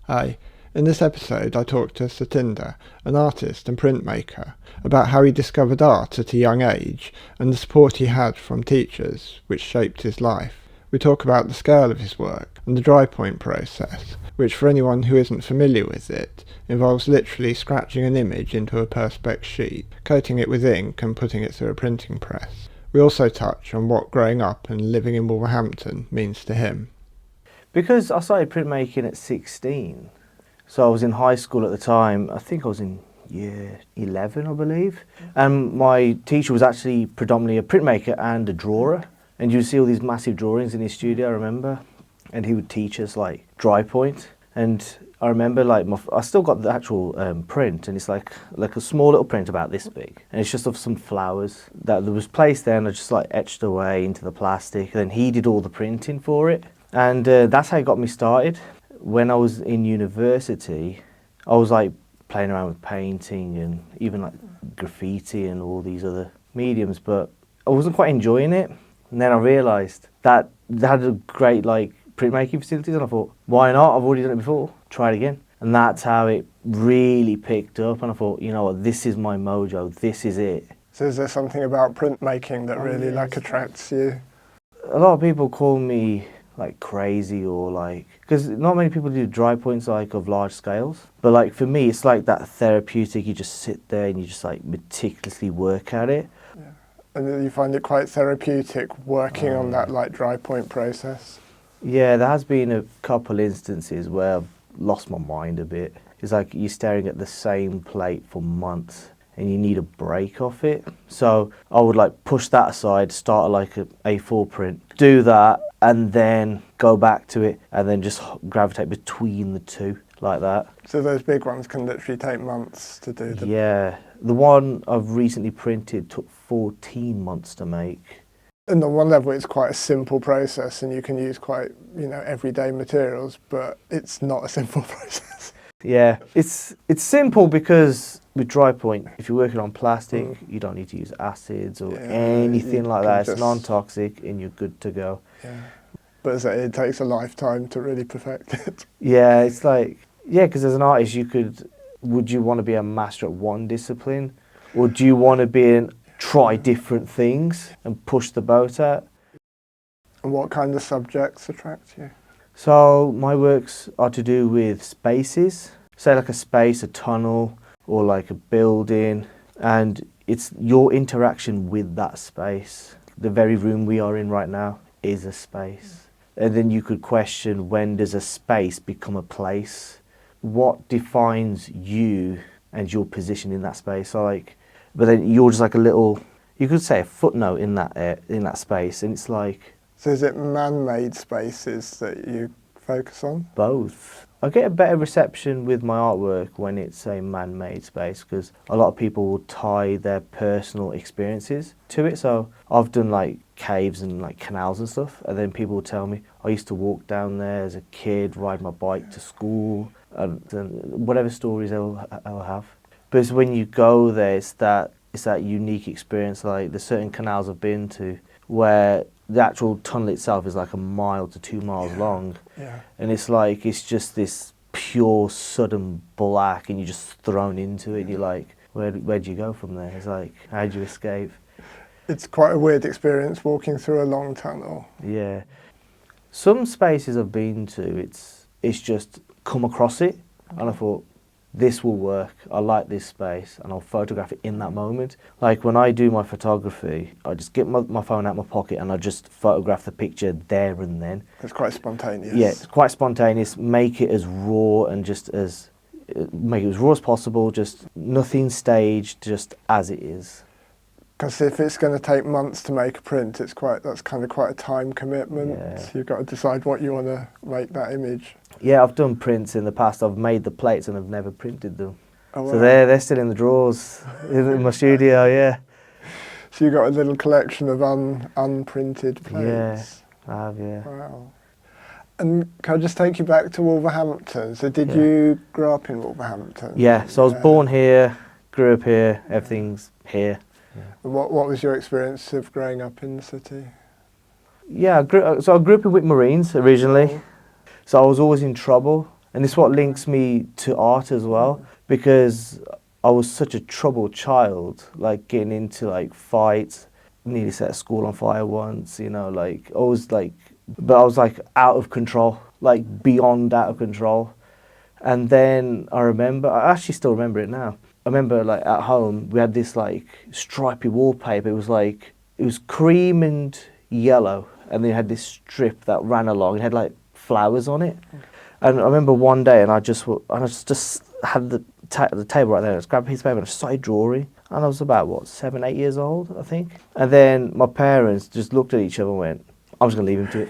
Hi, in this episode I talked to Satinder, an artist and printmaker, about how he discovered art at a young age and the support he had from teachers, which shaped his life. We talk about the scale of his work and the dry point process, which for anyone who isn't familiar with it, involves literally scratching an image into a perspex sheet, coating it with ink and putting it through a printing press. We also touch on what growing up and living in Wolverhampton means to him. Because I started printmaking at 16, so I was in high school at the time. I think I was in year 11, I believe. And my teacher was actually predominantly a printmaker and a drawer. And you would see all these massive drawings in his studio, I remember. And he would teach us like dry point. And I remember I still got the actual print, and it's like a small little print about this big. And it's just of some flowers that was placed there, and I just like etched away into the plastic. And then he did all the printing for it. And that's how it got me started. When I was in university, I was like playing around with painting and even like graffiti and all these other mediums, but I wasn't quite enjoying it. And then I realised that they had a great like printmaking facilities, and I thought, why not? I've already done it before, try it again. And that's how it really picked up, and I thought, you know what, this is my mojo, this is it. So is there something about printmaking that really attracts you? A lot of people call me like crazy, or like, because not many people do dry points like of large scales, but like for me it's like that therapeutic. You just sit there and you just like meticulously work at it. Yeah. And you find it quite therapeutic working on that like dry point process? Yeah, there has been a couple instances where I've lost my mind a bit. It's like you're staring at the same plate for months and you need a break off it. So I would like push that aside, start like a A4 print, do that, and then go back to it, and then just gravitate between the two like that. So those big ones can literally take months to do them? Yeah, the one I've recently printed took 14 months to make. And on one level it's quite a simple process and you can use quite, everyday materials, but it's not a simple process. Yeah, it's simple because with dry point, if you're working on plastic, you don't need to use acids or anything like that. It's non-toxic and you're good to go. Yeah, but it takes a lifetime to really perfect it. Yeah, it's like, because as an artist, would you want to be a master at one discipline, or do you want to try different things and push the boat out? And what kind of subjects attract you? So my works are to do with spaces, say like a space, a tunnel, or like a building, and it's your interaction with that space. The very room we are in right now is a space. And then you could question, when does a space become a place? What defines you and your position in that space? So like, but then you're just like a little, you could say a footnote in that space, and it's like. So is it man-made spaces that you focus on? Both. I get a better reception with my artwork when it's a man-made space, because a lot of people will tie their personal experiences to it. So I've done like caves and like canals and stuff, and then people will tell me, I used to walk down there as a kid, ride my bike to school, and whatever stories I'll have. But it's when you go there, it's that unique experience. Like there's certain canals I've been to where the actual tunnel itself is like 1 mile to 2 miles long. Yeah. And it's like, it's just this pure sudden black, and you're just thrown into it. You're like, where'd you go from there? It's like, how'd you escape? It's quite a weird experience walking through a long tunnel. Yeah. Some spaces I've been to, it's just come across it, and I thought, this will work, I like this space, and I'll photograph it in that moment. Like when I do my photography, I just get my phone out of my pocket and I just photograph the picture there and then. It's quite spontaneous. Yeah, it's quite spontaneous. Make it as raw and make it as raw as possible, just nothing staged, just as it is. Because if it's going to take months to make a print, that's quite a time commitment. Yeah. You've got to decide what you want to make that image. Yeah, I've done prints in the past. I've made the plates and I've never printed them. Oh, wow. So they're still in the drawers in my studio, yeah. So you've got a little collection of unprinted plates. Yeah, I have, yeah. Wow. And can I just take you back to Wolverhampton? So did you grow up in Wolverhampton? Yeah, so I was born here, grew up here, everything's here. Yeah. What was your experience of growing up in the city? Yeah, I grew up in Marines originally. So I was always in trouble, And this is what links me to art as well, because I was such a troubled child, like getting into like fights, nearly set a school on fire once, you know, like I was like, but I was like out of control, like beyond out of control. And then I actually still remember it now. I remember like at home we had this like stripy wallpaper. It was cream and yellow, and then it had this strip that ran along. It had like flowers on it. And I remember one day, and I just had the table right there. I just grabbed a piece of paper and I started drawing. And I was about what 7, 8 years old, I think. And then my parents just looked at each other and went, "I'm just gonna leave him to it."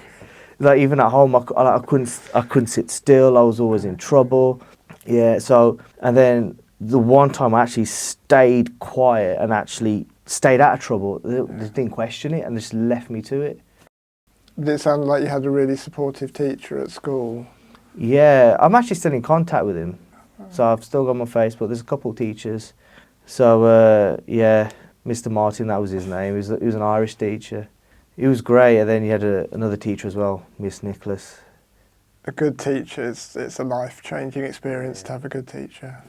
Like even at home, I couldn't sit still. I was always in trouble. Yeah. So and then the one time I actually stayed quiet and actually stayed out of trouble, they didn't question it and just left me to it. Did it sound like you had a really supportive teacher at school? Yeah, I'm actually still in contact with him. So I've still got my Facebook. There's a couple of teachers. So yeah, Mr. Martin, that was his name. He was an Irish teacher. He was great. And then you had another teacher as well, Miss Nicholas. A good teacher, it's a life-changing experience to have a good teacher.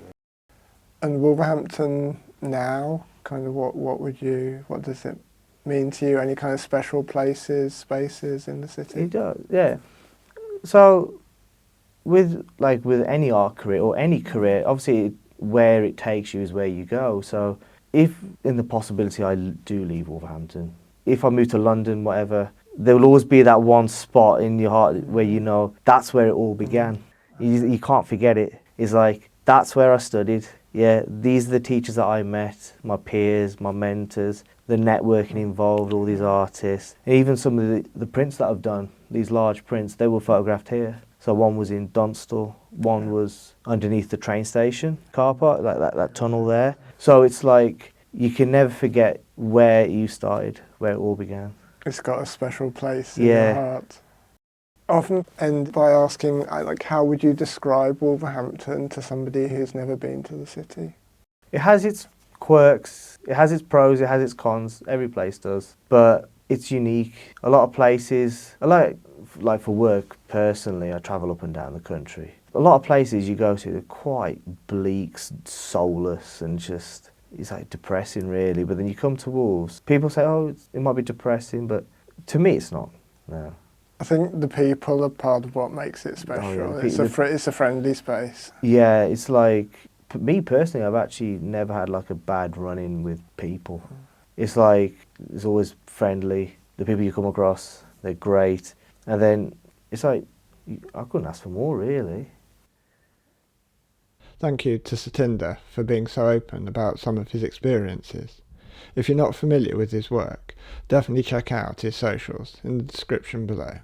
And Wolverhampton now, kind of what does it mean to you? Any kind of special spaces in the city? It does, yeah. So with any art career or any career, obviously where it takes you is where you go. So if in the possibility I do leave Wolverhampton, if I move to London, whatever, there will always be that one spot in your heart where you know that's where it all began. You can't forget it. It's like, that's where I studied. Yeah, these are the teachers that I met, my peers, my mentors, the networking involved, all these artists. And even some of the prints that I've done, these large prints, they were photographed here. So one was in Dunstall, one was underneath the train station car park, like that tunnel there. So it's like, you can never forget where you started, where it all began. It's got a special place in your heart. I often end by asking, like, how would you describe Wolverhampton to somebody who's never been to the city? It has its quirks, it has its pros, it has its cons, every place does, but it's unique. A lot of places, like for work personally, I travel up and down the country. A lot of places you go to are quite bleak, soulless, and just, it's like depressing really. But then you come to Wolves, people say, oh, it might be depressing, but to me it's not, no. I think the people are part of what makes it special. Oh, yeah. It's a friendly space. Yeah, it's like, me personally, I've actually never had like a bad run-in with people. It's like, it's always friendly. The people you come across, they're great. And then it's like, I couldn't ask for more really. Thank you to Satinder for being so open about some of his experiences. If you're not familiar with his work, definitely check out his socials in the description below.